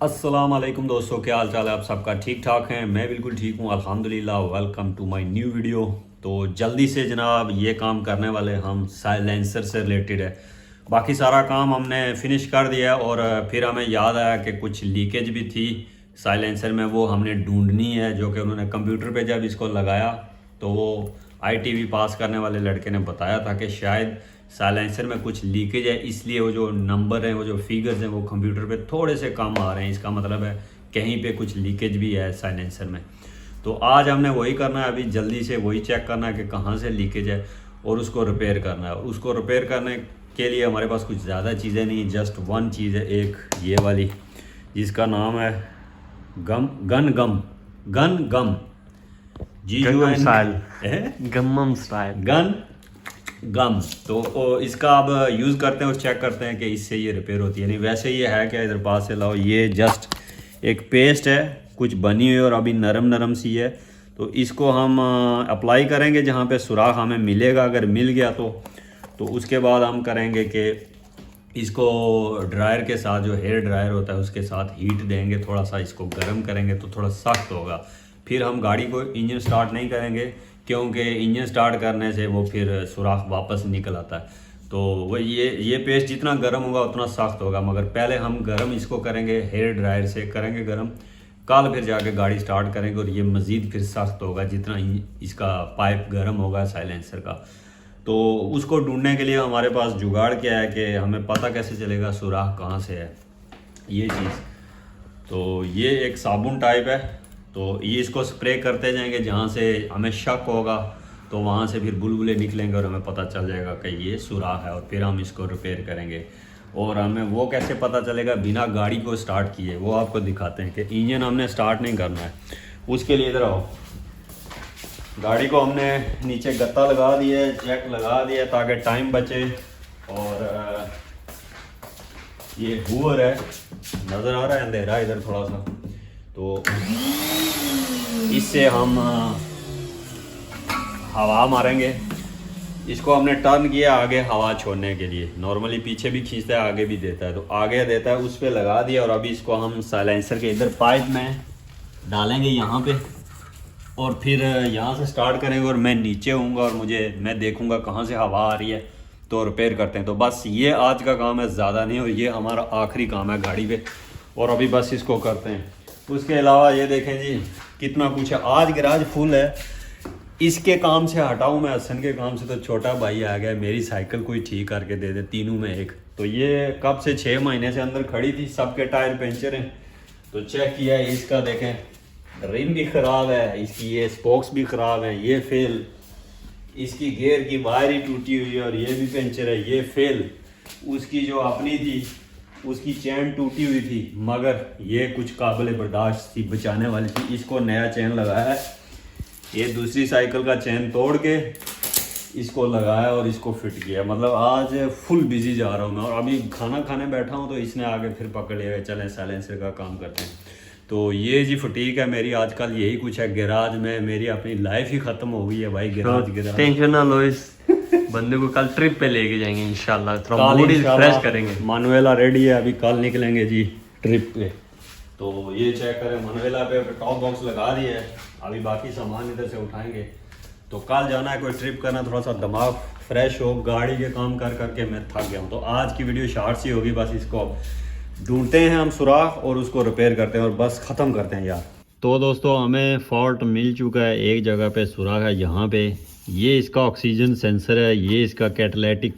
अस्सलाम वालेकुम दोस्तों, क्या हाल चाल है आप सबका? ठीक ठाक हैं? मैं बिल्कुल ठीक हूँ अल्हम्दुलिल्लाह। Welcome to my new video. तो जल्दी से जनाब ये काम करने वाले हम साइलेंसर से रिलेटेड है। बाकी सारा काम हमने फिनिश कर दिया और फिर हमें याद आया कि कुछ लीकेज भी थी साइलेंसर में, वो हमने ढूंढनी है। जो कि उन्होंने कंप्यूटर पे जब इसको लगाया तो वो ITV पास करने वाले लड़के ने बताया था कि शायद साइलेंसर में कुछ लीकेज है, इसलिए वो जो नंबर हैं, वो जो फिगर्स हैं, वो कंप्यूटर पे थोड़े से कम आ रहे हैं। इसका मतलब है कहीं पे कुछ लीकेज भी है साइलेंसर में। तो आज हमने वही करना है, अभी जल्दी से वही चेक करना है कि कहाँ से लीकेज है और उसको रिपेयर करना है। और उसको रिपेयर करने के लिए हमारे पास कुछ ज़्यादा चीज़ें नहीं, जस्ट वन चीज़ है, एक ये वाली जिसका नाम है गन गम गन्नम स्टाइल गन गम। तो इसका अब यूज़ करते हैं और चेक करते हैं कि इससे ये रिपेयर होती है नहीं। वैसे ये है क्या, इधर पास से लाओ, ये जस्ट एक पेस्ट है कुछ बनी हुई और अभी नरम नरम सी है। तो इसको हम अप्लाई करेंगे जहाँ पे सुराख हमें मिलेगा। अगर मिल गया तो उसके बाद हम करेंगे कि इसको ड्रायर के साथ, जो हेयर ड्रायर होता है उसके साथ हीट देंगे, थोड़ा सा इसको गर्म करेंगे तो थोड़ा सख्त होगा। फिर हम गाड़ी को इंजन स्टार्ट नहीं करेंगे क्योंकि इंजन स्टार्ट करने से वो फिर सुराख वापस निकल आता है। तो वो ये पेस्ट जितना गर्म होगा उतना सख्त होगा, मगर पहले हम गर्म इसको करेंगे, हेयर ड्रायर से करेंगे गर्म। कल फिर जाके गाड़ी स्टार्ट करेंगे और ये मज़ीद फिर सख्त होगा जितना इसका पाइप गर्म होगा साइलेंसर का। तो उसको ढूंढने के लिए हमारे पास जुगाड़ क्या है कि हमें पता कैसे चलेगा सुराख कहाँ से है, ये चीज़। तो ये एक साबुन टाइप है, तो ये इसको स्प्रे करते जाएंगे जहाँ से हमें शक होगा, तो वहाँ से फिर बुलबुले निकलेंगे और हमें पता चल जाएगा कि ये सुराख है। और फिर हम इसको रिपेयर करेंगे। और हमें वो कैसे पता चलेगा बिना गाड़ी को स्टार्ट किए, वो आपको दिखाते हैं कि इंजन हमने स्टार्ट नहीं करना है। उसके लिए इधर आओ, गाड़ी को हमने नीचे गत्ता लगा दिया है, जैक लगा दिया ताकि टाइम बचे। और ये हुअर है, नज़र आ रहा है अंधेरा इधर थोड़ा सा, तो इससे हम हवा मारेंगे। इसको हमने टर्न किया आगे हवा छोड़ने के लिए। नॉर्मली पीछे भी खींचता है, आगे भी देता है, तो आगे देता है, उस पर लगा दिया। और अभी इसको हम साइलेंसर के इधर पाइप में डालेंगे यहाँ पे, और फिर यहाँ से स्टार्ट करेंगे। और मैं नीचे होऊंगा और मैं देखूंगा कहाँ से हवा आ रही है, तो रिपेयर करते हैं। तो बस ये आज का काम है, ज़्यादा नहीं, और ये हमारा आखिरी काम है गाड़ी पे। और अभी बस इसको करते हैं। उसके अलावा ये देखें जी कितना कुछ है। आज गैराज फुल है। इसके काम से हटाऊँ मैं हसन के काम से, तो छोटा भाई आ गया, मेरी साइकिल कोई ठीक करके दे दे, तीनों में एक। तो ये कब से 6 महीने से अंदर खड़ी थी, सबके टायर पंचर हैं। तो चेक किया है, इसका देखें रिम भी ख़राब है, इसकी ये स्पोक्स भी ख़राब है, ये फेल, इसकी गियर की वायर ही टूटी हुई है और ये भी पंचर है, ये फेल। उसकी जो अपनी थी उसकी चैन टूटी हुई थी, मगर ये कुछ काबिल बर्दाश्त थी, बचाने वाली थी। इसको नया चैन लगाया है, ये दूसरी साइकिल का चैन तोड़ के इसको लगाया और इसको फिट किया। मतलब आज फुल बिजी जा रहा हूँ मैं। और अभी खाना खाने बैठा हूँ तो इसने आगे फिर पकड़ लिया, चलें साइलेंसर का काम करते हैं। तो ये जी फटीक है मेरी आजकल, यही कुछ है गैराज में। मेरी अपनी लाइफ ही ख़त्म हो गई है भाई गैराज। टेंशन ना लो, इस बंदे को कल ट्रिप पे लेके जाएंगे इंशाल्लाह, थोड़ा मूड फ्रेश करेंगे। मानुएला रेडी है, अभी कल निकलेंगे जी ट्रिप पे। तो ये चेक करें, मानुएला पे टॉप बॉक्स लगा दिया है, अभी बाकी सामान इधर से उठाएंगे। तो कल जाना है, कोई ट्रिप करना, थोड़ा सा दिमाग फ्रेश हो। गाड़ी के काम कर करके मैं थक गया हूँ। तो आज की वीडियो शॉर्ट सी होगी, बस इसको ढूंढते हैं हम सुराख और उसको रिपेयर करते हैं और बस ख़त्म करते हैं यार। तो दोस्तों हमें फॉल्ट मिल चुका है, एक जगह पे सुराख है यहाँ पे। ये इसका ऑक्सीजन सेंसर है, ये इसका कैटालिटिक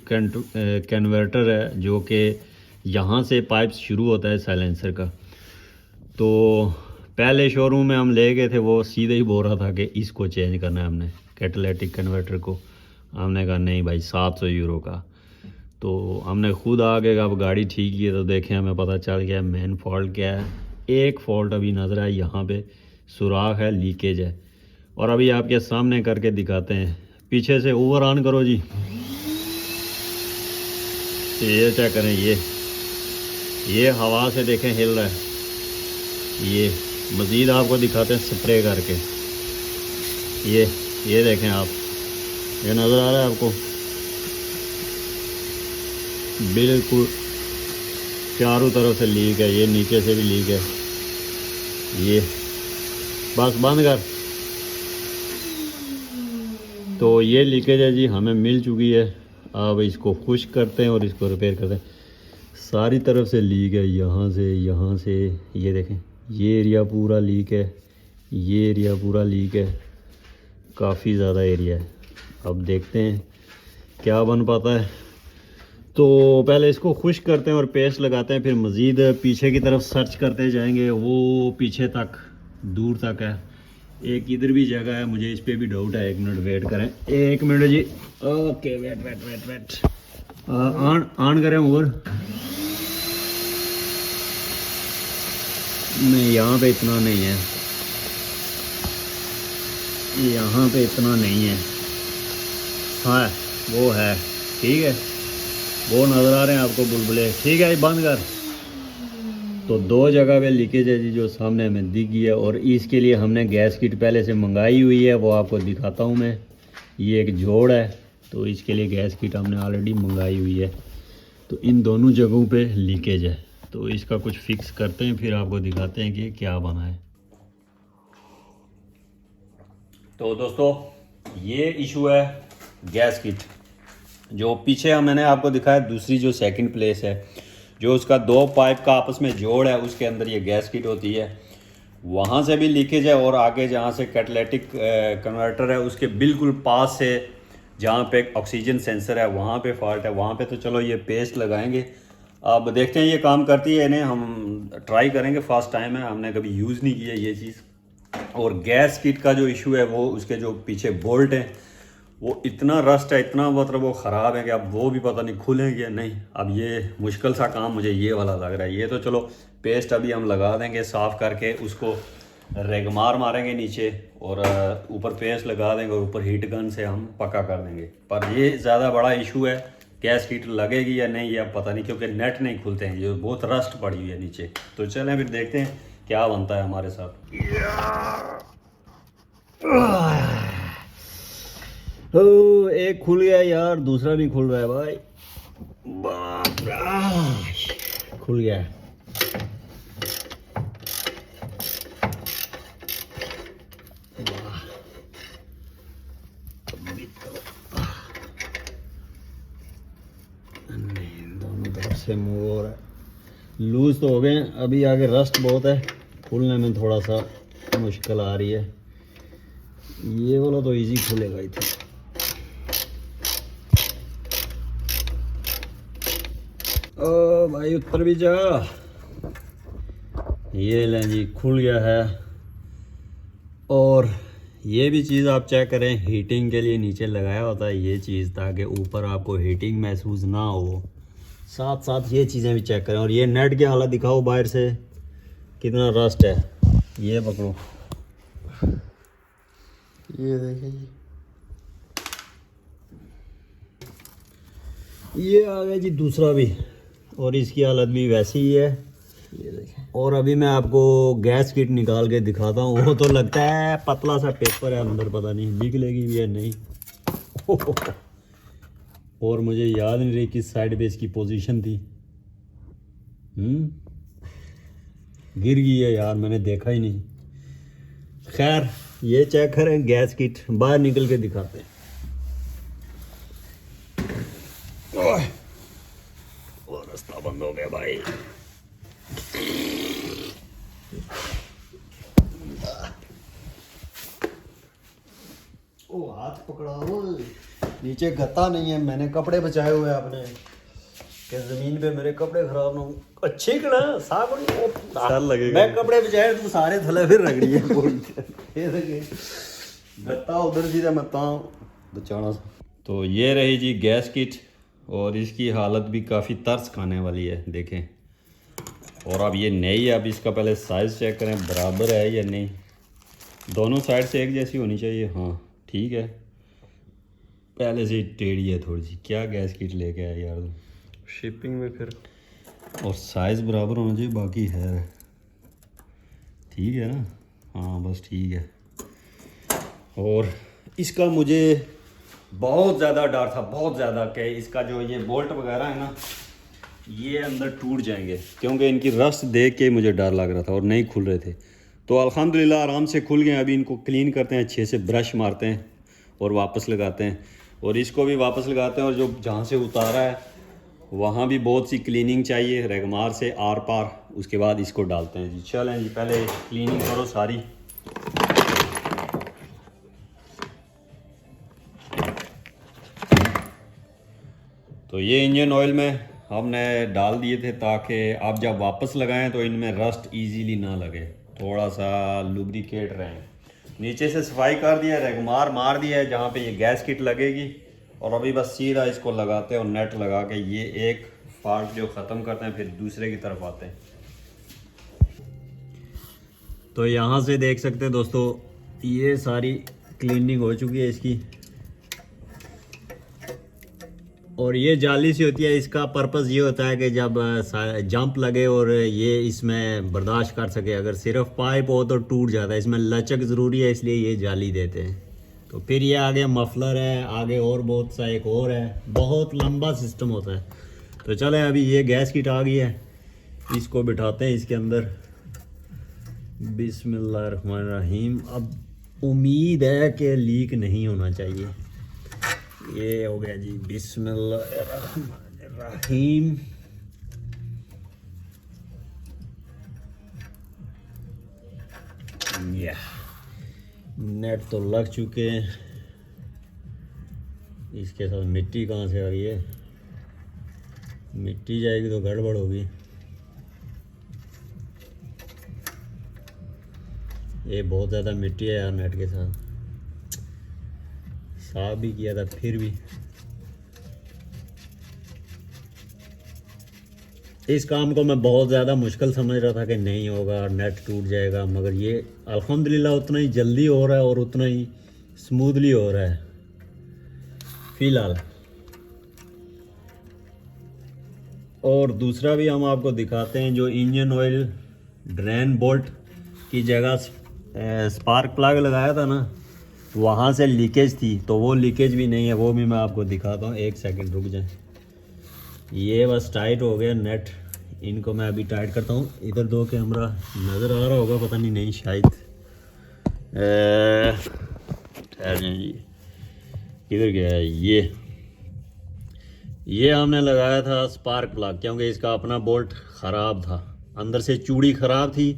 कन्वर्टर है, जो कि यहाँ से पाइप शुरू होता है साइलेंसर का। तो पहले शोरूम में हम ले गए थे, वो सीधे ही बोल रहा था कि इसको चेंज करना है हमने, कैटालिटिक कन्वर्टर को। हमने कहा नहीं भाई, 700 यूरो का। तो हमने खुद आगे अब गाड़ी ठीक की है, तो देखें हमें पता चल गया मेन फॉल्ट क्या है। एक फॉल्ट अभी नज़र है, यहाँ पे सुराख है, लीकेज है। और अभी आपके सामने करके दिखाते हैं। पीछे से ओवर ऑन करो जी, ये क्या करें, ये हवा से देखें हिल रहा है। ये मज़ीद आपको दिखाते हैं स्प्रे करके। ये देखें आप, ये नज़र आ रहा है आपको, बिल्कुल। ये हवा से देखें हिल रहा है। ये मज़ीद आपको दिखाते हैं स्प्रे करके। ये देखें आप, ये नज़र आ रहा है आपको, बिल्कुल। ये नज़र आ रहा है आपको, ये नज़र आ रहा है आपको, बिल्कुल। ये नज़र आ रहा है आपको, ये नज़र आ रहा है आपको, बिल्कुल। ये नज़र आ रहा है आपको, चारों तरफ से लीक है, ये नीचे से भी लीक है। ये बस बंद कर। तो ये लीकेज है जी, हमें मिल चुकी है। अब इसको खुश्क करते हैं और इसको रिपेयर करते हैं। सारी तरफ से लीक है, यहाँ से ये देखें, ये एरिया पूरा लीक है, ये एरिया पूरा लीक है, काफ़ी ज़्यादा एरिया है। अब देखते हैं क्या बन पाता है। तो पहले इसको खुश्क करते हैं और पेस्ट लगाते हैं, फिर मज़ीद पीछे की तरफ सर्च करते जाएंगे। वो पीछे तक दूर तक है। एक इधर भी जगह है, मुझे इस पर भी डाउट है। 1 मिनट वेट करें, 1 मिनट जी। ओके वेट ऑन करें और नहीं, यहाँ पे इतना नहीं है, यहाँ पे इतना नहीं है। हाँ वो है, ठीक है, वो नज़र आ रहे हैं आपको बुलबुले, ठीक है। बंद कर। तो 2 जगह पे लीकेज है जी, जो सामने हमें दिख गई है। और इसके लिए हमने गैस किट पहले से मंगाई हुई है, वो आपको दिखाता हूँ मैं। ये एक जोड़ है, तो इसके लिए गैस किट हमने ऑलरेडी मंगाई हुई है। तो इन दोनों जगहों पे लीकेज है, तो इसका कुछ फिक्स करते हैं, फिर आपको दिखाते हैं कि क्या बना है। तो दोस्तों ये इशू है गैस किट, जो पीछे मैंने आपको दिखाया। दूसरी जो सेकंड प्लेस है, जो उसका 2 पाइप का आपस में जोड़ है, उसके अंदर ये गैस किट होती है, वहाँ से भी लीकेज है। और आगे जहाँ से कैटालिटिक कन्वर्टर है, उसके बिल्कुल पास से जहाँ पे ऑक्सीजन सेंसर है, वहाँ पे फॉल्ट है। वहाँ पे तो चलो ये पेस्ट लगाएंगे, अब देखते हैं ये काम करती है। इन्हें हम ट्राई करेंगे, फर्स्ट टाइम है, हमने कभी यूज़ नहीं किया ये चीज़। और गैस किट का जो इशू है, वो उसके जो पीछे बोल्ट हैं, वो इतना रस्ट है, इतना मतलब वो ख़राब है कि अब वो भी पता नहीं खुलेंगे या नहीं। अब ये मुश्किल सा काम मुझे ये वाला लग रहा है। ये तो चलो पेस्ट अभी हम लगा देंगे, साफ़ करके उसको रेगमार मारेंगे नीचे, और ऊपर पेस्ट लगा देंगे, और ऊपर हीट गन से हम पक्का कर देंगे। पर ये ज़्यादा बड़ा इशू है, गैस किट लगेगी या नहीं, ये अब पता नहीं, क्योंकि नेट नहीं खुलते हैं, ये बहुत रस्ट पड़ी हुई है नीचे। तो चलें फिर देखते हैं क्या बनता है हमारे साथ। ओ, एक खुल गया यार, दूसरा भी खुल रहा है भाई। खुल गया है। दोनों तरफ से मूव हो रहा है। लूज तो हो गए, अभी आगे रस्ट बहुत है, खुलने में थोड़ा सा मुश्किल आ रही है। ये वाला तो इजी खुलेगा ही था। ओ भाई ऊपर भी जा। ये लें जी, खुल गया है। और ये भी चीज़ आप चेक करें, हीटिंग के लिए नीचे लगाया होता है ये चीज़, ताकि ऊपर आपको हीटिंग महसूस ना हो। साथ साथ ये चीज़ें भी चेक करें। और ये नेट की हालत दिखाओ बाहर से, कितना रस्ट है। ये पकड़ो, ये देखिए, ये आ गया जी दूसरा भी, और इसकी हालत भी वैसी ही है। ये देखें। और अभी मैं आपको गैस किट निकाल के दिखाता हूँ। वो तो लगता है पतला सा पेपर है अंदर, पता नहीं निकलेगी भी या नहीं। और मुझे याद नहीं रही किस साइड पे इसकी पोजीशन थी। गिर गई है यार, मैंने देखा ही नहीं। खैर ये चेक करें, गैस किट बाहर निकल के दिखाते हैं। और रास्ता बंद हो गया भाई। ओ हाथ पकड़ा हो, नीचे गत्ता नहीं है। मैंने कपड़े बचाए हुए हैं अपने, कि जमीन पे मेरे कपड़े खराब ना हो। अच्छी कड़ा साफ लगेगा। मैं कपड़े बचाए तो सारे थले फिर रगड़ी है। गत्ता उधर जी मैं बचाना। तो ये रही जी गैस किट, और इसकी हालत भी काफ़ी तरस खाने वाली है, देखें। और अब ये नई है, अब इसका पहले साइज़ चेक करें बराबर है या नहीं। दोनों साइड से एक जैसी होनी चाहिए। हाँ ठीक है, पहले से ही टेढ़ी है थोड़ी सी। क्या गैस किट लेके आया यार शिपिंग में फिर। और साइज़ बराबर होना चाहिए, बाकी है ठीक है ना। हाँ बस ठीक है। और इसका मुझे बहुत ज़्यादा डर था, बहुत ज़्यादा, कि इसका जो ये बोल्ट वगैरह है ना, ये अंदर टूट जाएंगे, क्योंकि इनकी रस्ट देख के मुझे डर लग रहा था और नहीं खुल रहे थे। तो अल्हम्दुलिल्लाह आराम से खुल गए। अभी इनको क्लीन करते हैं, अच्छे से ब्रश मारते हैं और वापस लगाते हैं, और इसको भी वापस लगाते हैं। और जो जहाँ से उतारा है वहाँ भी बहुत सी क्लीनिंग चाहिए, रेगमार से आर पार, उसके बाद इसको डालते हैं जी। चलें जी, पहले क्लीनिंग करो सारी। तो ये इंजन ऑयल में हमने डाल दिए थे ताकि आप जब वापस लगाएं तो इनमें रस्ट इजीली ना लगे, थोड़ा सा लुब्रिकेट रहें। नीचे से सफाई कर दिया, रेगमार मार दिया है जहाँ पे ये गैस किट लगेगी, और अभी बस सीधा इसको लगाते हैं और नेट लगा के ये एक पार्ट जो ख़त्म करते हैं, फिर दूसरे की तरफ आते हैं। तो यहाँ से देख सकते हैं दोस्तों, ये सारी क्लीनिंग हो चुकी है इसकी, और ये जाली सी होती है। इसका पर्पज़ ये होता है कि जब जंप लगे और ये इसमें बर्दाश्त कर सके। अगर सिर्फ पाइप हो तो टूट जाता है, इसमें लचक ज़रूरी है, इसलिए ये जाली देते हैं। तो फिर ये आगे मफलर है, आगे और बहुत सा एक और है, बहुत लंबा सिस्टम होता है। तो चलें, अभी ये गैस किट आ गई है, इसको बिठाते हैं इसके अंदर। बिस्मिल्लाहिर्रहमानिर्रहीम। अब उम्मीद है कि लीक नहीं होना चाहिए। ये हो गया जी, बिस्मिल्लाहिर्रहमानिर्रहीम। या नेट तो लग चुके हैं। इसके साथ मिट्टी कहाँ से आ गई है? मिट्टी जाएगी तो गड़बड़ होगी। ये बहुत ज़्यादा मिट्टी है यार नेट के साथ। साफ भी किया था फिर भी। इस काम को मैं बहुत ज़्यादा मुश्किल समझ रहा था कि नहीं होगा, नेट टूट जाएगा, मगर ये अल्हम्दुलिल्लाह उतना ही जल्दी हो रहा है और उतना ही स्मूथली हो रहा है फ़िलहाल। और दूसरा भी हम आपको दिखाते हैं, जो इंजन ऑयल ड्रेन बोल्ट की जगह स्पार्क प्लग लगाया था ना, वहाँ से लीकेज थी, तो वो लीकेज भी नहीं है, वो भी मैं आपको दिखाता हूँ। एक सेकंड रुक जाए। ये बस टाइट हो गया नेट, इनको मैं अभी टाइट करता हूँ। इधर दो कैमरा नज़र आ रहा होगा, पता नहीं शायद ठहर जाए जी, किधर गया है ये हमने लगाया था स्पार्क प्लग, क्योंकि इसका अपना बोल्ट ख़राब था, अंदर से चूड़ी ख़राब थी।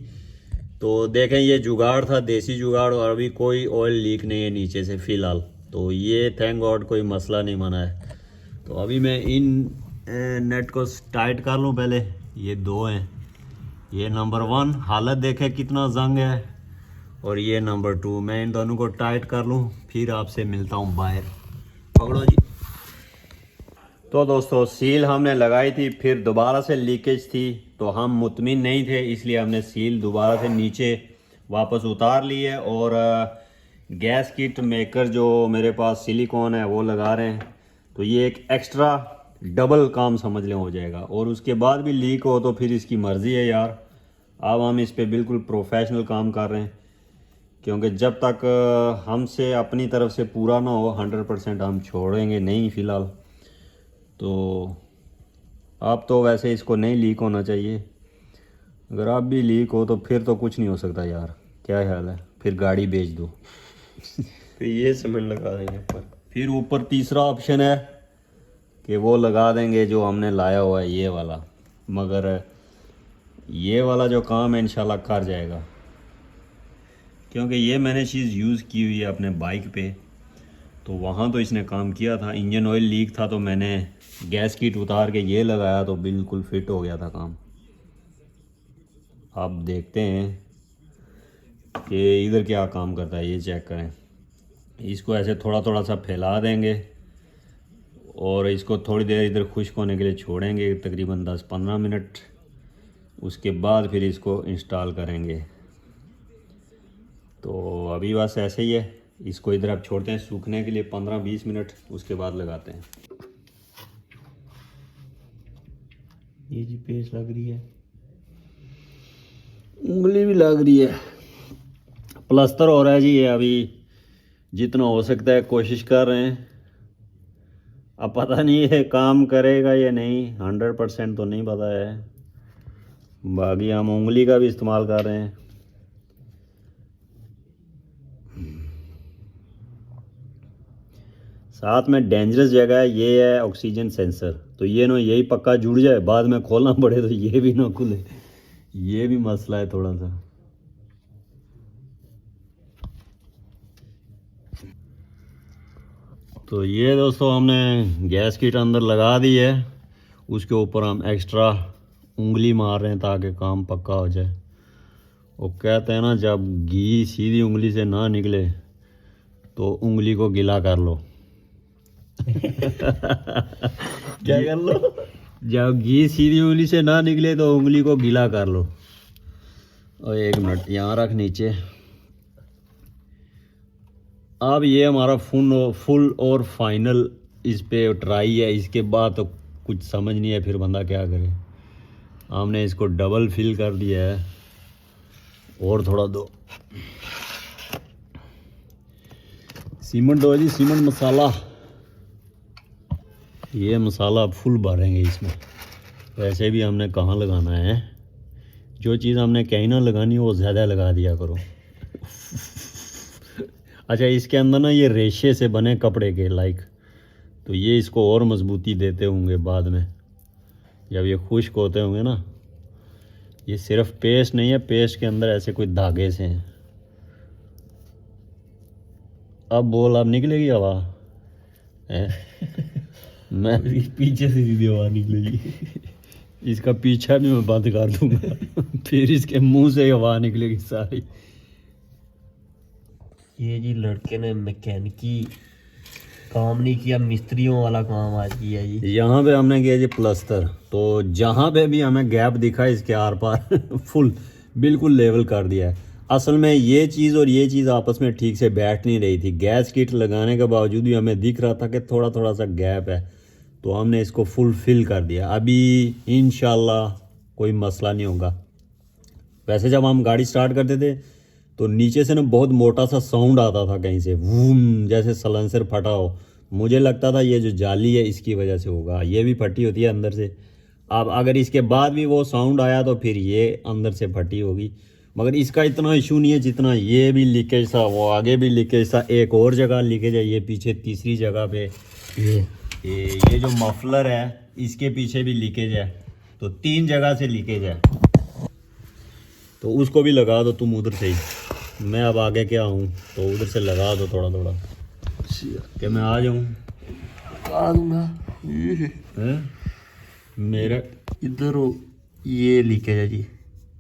तो देखें, ये जुगाड़ था, देसी जुगाड़, और अभी कोई ऑयल लीक नहीं है नीचे से फ़िलहाल। तो ये थैंक गॉड कोई मसला नहीं बना है। तो अभी मैं इन नेट को टाइट कर लूँ पहले। ये दो हैं, ये नंबर 1 हालत देखें कितना जंग है, और ये नंबर 2। मैं इन दोनों को टाइट कर लूँ, फिर आपसे मिलता हूँ बाहर। पकड़ो जी। तो दोस्तों, सील हमने लगाई थी, फिर दोबारा से लीकेज थी, तो हम मुतमिन नहीं थे, इसलिए हमने सील दोबारा से नीचे वापस उतार ली है। और गैस किट मेकर जो मेरे पास सिलिकॉन है वो लगा रहे हैं। तो ये एक एक्स्ट्रा डबल काम समझ लें हो जाएगा। और उसके बाद भी लीक हो तो फिर इसकी मर्ज़ी है यार। अब हम इस पे बिल्कुल प्रोफेशनल काम कर रहे हैं, क्योंकि जब तक हमसे अपनी तरफ से पूरा ना हो 100% हम छोड़ेंगे नहीं फ़िलहाल। तो आप तो वैसे इसको नहीं लीक होना चाहिए, अगर आप भी लीक हो तो फिर तो कुछ नहीं हो सकता यार। क्या ख्याल है? फिर गाड़ी बेच दो। तो ये सीमेंट लगा देंगे ऊपर। फिर ऊपर तीसरा ऑप्शन है कि वो लगा देंगे जो हमने लाया हुआ है, ये वाला। मगर ये वाला जो काम है इंशाल्लाह कर जाएगा, क्योंकि ये मैंने चीज़ यूज़ की हुई है अपने बाइक पे, तो वहाँ तो इसने काम किया था। इंजन ऑयल लीक था तो मैंने गैस किट उतार के ये लगाया, तो बिल्कुल फिट हो गया था काम। आप देखते हैं कि इधर क्या काम करता है, ये चेक करें। इसको ऐसे थोड़ा थोड़ा सा फैला देंगे और इसको थोड़ी देर इधर खुश्क होने के लिए छोड़ेंगे, तकरीबन 10-15 मिनट। उसके बाद फिर इसको इंस्टॉल करेंगे। तो अभी बस ऐसे ही है, इसको इधर आप छोड़ते हैं सूखने के लिए 15-20 मिनट, उसके बाद लगाते हैं। ये जी पेस्ट लग रही है, उंगली भी लग रही है, प्लास्टर हो रहा है जी। ये अभी जितना हो सकता है कोशिश कर रहे हैं, अब पता नहीं ये काम करेगा या नहीं, 100% तो नहीं पता है। बाकी हम उंगली का भी इस्तेमाल कर रहे हैं। साथ में डेंजरस जगह है ये है ऑक्सीजन सेंसर, तो ये ना यही पक्का जुड़ जाए, बाद में खोलना पड़े तो ये भी ना खुले, ये भी मसला है थोड़ा सा। तो ये दोस्तों हमने गैस किट अंदर लगा दी है, उसके ऊपर हम एक्स्ट्रा उंगली मार रहे हैं ताकि काम पक्का हो जाए। वो कहते हैं ना, जब घी सीधी उंगली से ना निकले तो उंगली को गीला कर लो। क्या कर लो? जब घी सीधी उंगली से ना निकले तो उंगली को गीला कर लो। और 1 मिनट यहाँ रख नीचे। अब ये हमारा फुल और फाइनल इस पे ट्राई है। इसके बाद तो कुछ समझ नहीं है फिर बंदा क्या करे। हमने इसको डबल फिल कर दिया है, और थोड़ा दो सीमेंट दो जी, सीमेंट मसाला। ये मसाला फुल भरेंगे इसमें। वैसे भी हमने कहाँ लगाना है, जो चीज़ हमने कहीं ना लगानी वो ज़्यादा लगा दिया करो। अच्छा, इसके अंदर ना ये रेशे से बने कपड़े के लाइक, तो ये इसको और मजबूती देते होंगे बाद में जब ये खुश्क होते होंगे ना। ये सिर्फ पेस्ट नहीं है, पेस्ट के अंदर ऐसे कोई धागे से हैं। अब बोल, अब निकलेगी हवा मैं पीछे से सीधी हवा निकलेगी। इसका पीछा भी मैं बंद कर दूंगा फिर इसके मुंह से हवा निकलेगी सारी। ये जी लड़के ने मैकेनिकी काम नहीं किया, मिस्त्रियों वाला काम आज किया जी। यहाँ पे हमने किया जी प्लस्तर, तो जहाँ पे भी हमें गैप दिखा इसके आर पार फुल बिल्कुल लेवल कर दिया है। असल में ये चीज़ और ये चीज़ आपस में ठीक से बैठ नहीं रही थी। गैस किट लगाने के बावजूद भी हमें दिख रहा था कि थोड़ा थोड़ा सा गैप है, तो हमने इसको फुल फिल कर दिया। अभी इंशाल्लाह कोई मसला नहीं होगा। वैसे जब हम गाड़ी स्टार्ट करते थे तो नीचे से ना बहुत मोटा सा साउंड आता था कहीं से, वूम, जैसे सलेंसर फटा हो। मुझे लगता था ये जो जाली है इसकी वजह से होगा, ये भी फटी होती है अंदर से। अब अगर इसके बाद भी वो साउंड आया तो फिर ये अंदर से फटी होगी, मगर इसका इतना इशू नहीं है जितना ये भी लीकेज था, वो आगे भी लीकेज था, एक और जगह लीकेज है, ये पीछे तीसरी जगह पे ये जो मफलर है इसके पीछे भी लीकेज है, तो 3 जगह से लीकेज है। तो उसको भी लगा दो तुम उधर से ही, मैं अब आगे क्या हूँ तो उधर से लगा दो थोड़ा थोड़ा कि मैं आ जाऊँ। लगा दूंगा। मेरा इधर हो, ये लीकेज है जी।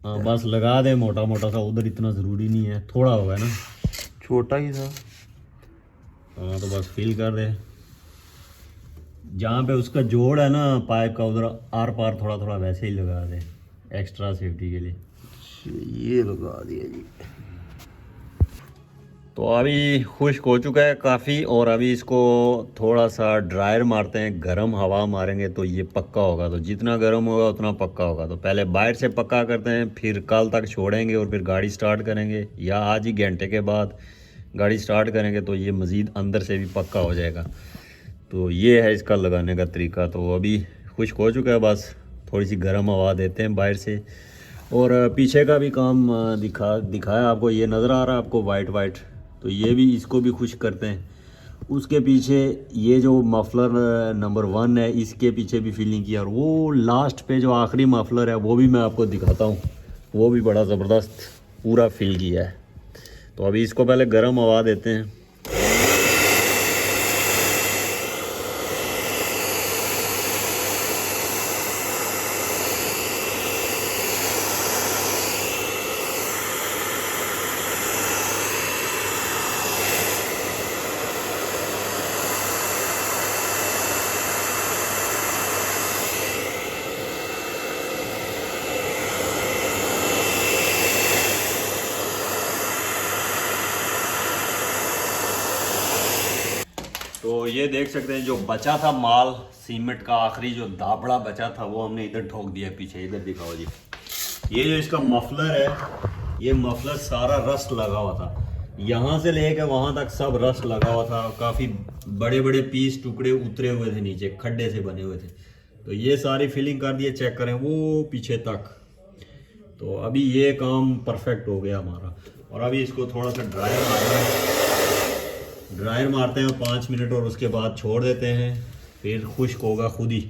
हाँ बस लगा दे मोटा मोटा सा, उधर इतना ज़रूरी नहीं है, थोड़ा होगा ना, छोटा ही था। हाँ तो बस फिल कर दे। जहाँ पे उसका जोड़ है ना पाइप का, उधर आर पार थोड़ा थोड़ा वैसे ही लगा दे एक्स्ट्रा सेफ्टी के लिए। ये लगा दिया जी। तो अभी खुश्क हो चुका है काफ़ी, और अभी इसको थोड़ा सा ड्रायर मारते हैं, गर्म हवा मारेंगे तो ये पक्का होगा। तो जितना गर्म होगा उतना पक्का होगा। तो पहले बाहर से पक्का करते हैं, फिर कल तक छोड़ेंगे और फिर गाड़ी स्टार्ट करेंगे, या आज ही घंटे के बाद गाड़ी स्टार्ट करेंगे तो ये मज़ीद अंदर से भी पक्का हो जाएगा। तो ये है इसका लगाने का तरीका। तो अभी खुश्क हो चुका है, बस थोड़ी सी गर्म हवा देते हैं बाहर से। और पीछे का भी काम दिखाया आपको, ये नज़र आ रहा है आपको वाइट, तो ये भी इसको भी खुश्क करते हैं। उसके पीछे ये जो मफलर नंबर 1 है इसके पीछे भी फिलिंग किया, और वो लास्ट पे जो आखिरी मफलर है वो भी मैं आपको दिखाता हूँ, वो भी बड़ा ज़बरदस्त पूरा फिल किया है। तो अभी इसको पहले गर्म हवा देते हैं। तो ये देख सकते हैं जो बचा था माल सीमेंट का, आखिरी जो दाबड़ा बचा था वो हमने इधर ठोक दिया पीछे। इधर दिखाओ जी, ये जो इसका मफलर है, ये मफलर सारा रस्ट लगा हुआ था। यहाँ से लेके वहाँ तक सब रस्ट लगा हुआ था, काफ़ी बड़े बड़े पीस टुकड़े उतरे हुए थे नीचे, खड्डे से बने हुए थे। तो ये सारी फिलिंग कर दिए, चेक करें वो पीछे तक। तो अभी ये काम परफेक्ट हो गया हमारा। और अभी इसको थोड़ा सा ड्रायर मारते हैं 5 मिनट, और उसके बाद छोड़ देते हैं, फिर खुश्क होगा खुद ही।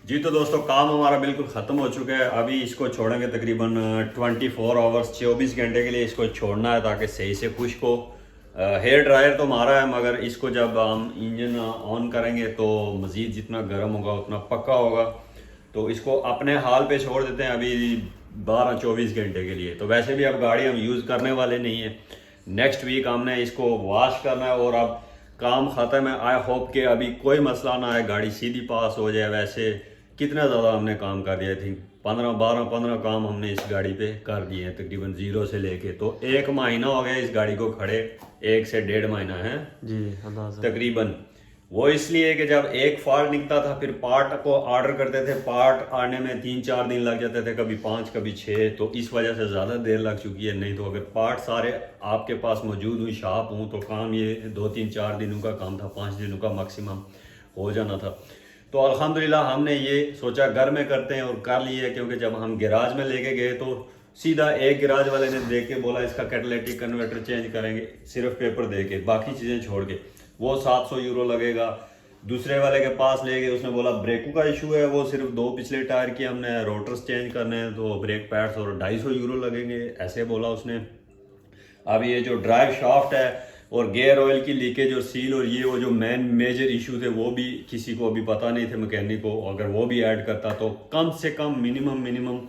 जी तो दोस्तों, काम हमारा बिल्कुल ख़त्म हो चुका है। अभी इसको छोड़ेंगे तकरीबन 24 आवर्स, 24 घंटे के लिए इसको छोड़ना है ताकि सही से खुश्क हो। हेयर ड्रायर तो हमारा है, मगर इसको जब हम इंजन ऑन करेंगे तो मज़ीद जितना गर्म होगा उतना पक्का होगा। तो इसको अपने हाल पे छोड़ देते हैं अभी 12-24 घंटे के लिए। तो वैसे भी अब गाड़ी हम यूज़ करने वाले नहीं है, नेक्स्ट वीक हमने इसको वॉश करना है और अब काम ख़त्म है। आई होप कि अभी कोई मसला ना आए, गाड़ी सीधी पास हो जाए। वैसे कितना ज़्यादा हमने काम कर दिया थी, 15 काम हमने इस गाड़ी पे कर दिए हैं तकरीबन 0 से लेके। तो 1 महीना हो गया इस गाड़ी को खड़े, 1 से 1.5 महीना है जी तकरीबन। वो इसलिए कि जब एक फॉल्ट निकलता था, फिर पार्ट को ऑर्डर करते थे, पार्ट आने में 3-4 दिन लग जाते थे, कभी 5 कभी 6। तो इस वजह से ज़्यादा देर लग चुकी है। नहीं तो अगर पार्ट सारे आपके पास मौजूद हुई, शॉप हूँ, तो काम ये 2-3-4 दिनों का काम था, 5 दिनों का मैक्सिमम हो जाना था। तो अल्हम्दुलिल्लाह हमने ये सोचा घर में करते हैं और कर लिए, क्योंकि जब हम गैराज में लेके गए तो सीधा एक गैराज वाले ने देख के बोला इसका कैटालिटिक कन्वर्टर चेंज करेंगे, सिर्फ पेपर दे के, बाकी चीज़ें छोड़ के। वो 700 यूरो लगेगा। दूसरे वाले के पास ले गए, उसने बोला ब्रेकों का इशू है, वो सिर्फ 2 पिछले टायर के हमने रोटर्स चेंज करने हैं, तो ब्रेक पैड्स और 250 यूरो लगेंगे, ऐसे बोला उसने। अब ये जो ड्राइव शाफ्ट है और गेयर ऑयल की लीकेज और सील और ये वो जो मेजर इशू थे, वो भी किसी को अभी पता नहीं थे मैकेनिक को। अगर वो भी ऐड करता तो कम से कम मिनिमम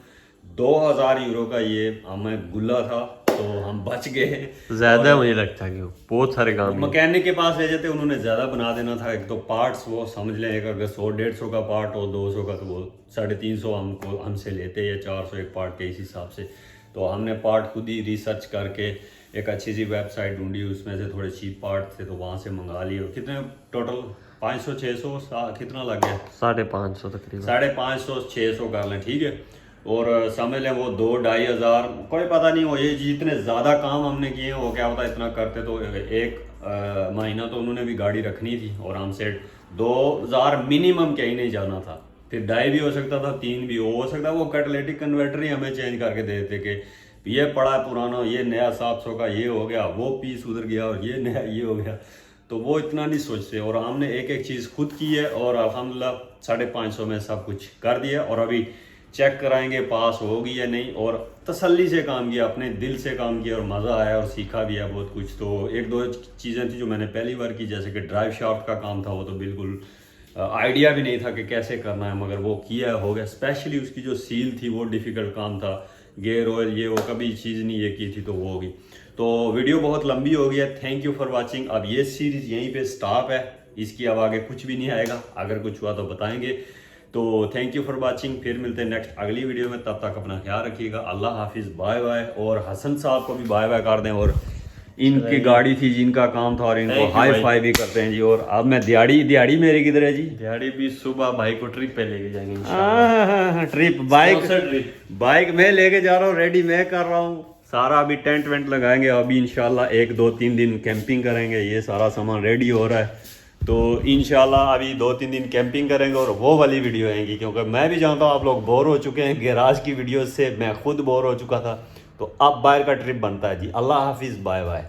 2000 यूरो का ये हमें गुल्ला था। तो हम बच गए। ज़्यादा मुझे लगता है कि बहुत सारे काम मैकेनिक के पास ले जाते, उन्होंने ज़्यादा बना देना था। एक तो पार्ट्स वो समझ लें, एक अगर 100-150 का पार्ट हो, 200 का, तो वो 350 हमसे लेते, या 400 एक पार्ट के इस हिसाब से। तो हमने पार्ट खुद ही रिसर्च करके एक अच्छी सी वेबसाइट ढूंढी, उसमें से थोड़े चीप पार्ट थे तो वहाँ से मंगा लिए। कितने टोटल 500-600 कितना लग गया? 550 तकरीबन, 550-600 कर लें, ठीक है। और समझ लें वो 2-2.5 हज़ार, कोई पता नहीं हो। ये जितने ज़्यादा काम हमने किए वो क्या होता, इतना करते तो 1 महीना तो उन्होंने भी गाड़ी रखनी थी, और हमसे 2000 मिनिमम कहीं नहीं जाना था। फिर 2.5 भी हो सकता था, 3 भी हो सकता है। वो कैटालिटिक कन्वर्टर ही हमें चेंज करके दे देते कि ये पड़ा पुराना, ये नया 700 का ये हो गया, वो पीस उधर गया, और ये नया ये हो गया। तो वो इतना नहीं सोचते। और हमने एक एक चीज़ खुद की है, और अल्हम्दुलिल्लाह 550 में सब कुछ कर दिया। और अभी चेक कराएंगे पास होगी या नहीं। और तसल्ली से काम किया, अपने दिल से काम किया, और मज़ा आया, और सीखा भी है बहुत कुछ। तो 1-2 चीज़ें थी जो मैंने पहली बार की, जैसे कि ड्राइव शाफ्ट का काम था, वो तो बिल्कुल आइडिया भी नहीं था कि कैसे करना है, मगर वो किया, हो गया। स्पेशली उसकी जो सील थी वो डिफ़िकल्ट काम था, गेयर ऑयल ये वो कभी चीज़ नहीं ये की थी, तो वो होगी। तो वीडियो बहुत लंबी हो गई है। Thank you for watching. अब ये सीरीज़ यहीं पे स्टॉप है, इसकी अब आगे कुछ भी नहीं आएगा। अगर कुछ हुआ तो बताएंगे। तो थैंक यू फॉर वाचिंग। फिर मिलते हैं नेक्स्ट अगली वीडियो में। तब तक अपना ख्याल रखिएगा। अल्लाह हाफिज़, बाय बाय। और हसन साहब को भी बाय बाय कर दें। और इनकी गाड़ी थी जिनका काम था, और इनको हाई फाई भी करते हैं जी। और अब मैं दिहाड़ी मेरी किधर है जी? दिहाड़ी भी सुबह भाई को ट्रिप पे लेके जाएंगे। ट्रिप बाइक में लेके जा रहा हूँ, रेडी मैं कर रहा हूँ सारा। अभी टेंट वेंट लगाएंगे, अभी इंशाल्लाह 1-2-3 दिन कैंपिंग करेंगे। ये सारा सामान रेडी हो रहा है, तो इंशाल्लाह अभी 2-3 दिन कैंपिंग करेंगे, और वो वाली वीडियो आएंगी। क्योंकि मैं भी जानता हूँ आप लोग बोर हो चुके हैं गैराज की वीडियो से, मैं खुद बोर हो चुका था। तो अब बाहर का ट्रिप बनता है जी। अल्लाह हाफिज़, बाय बाय।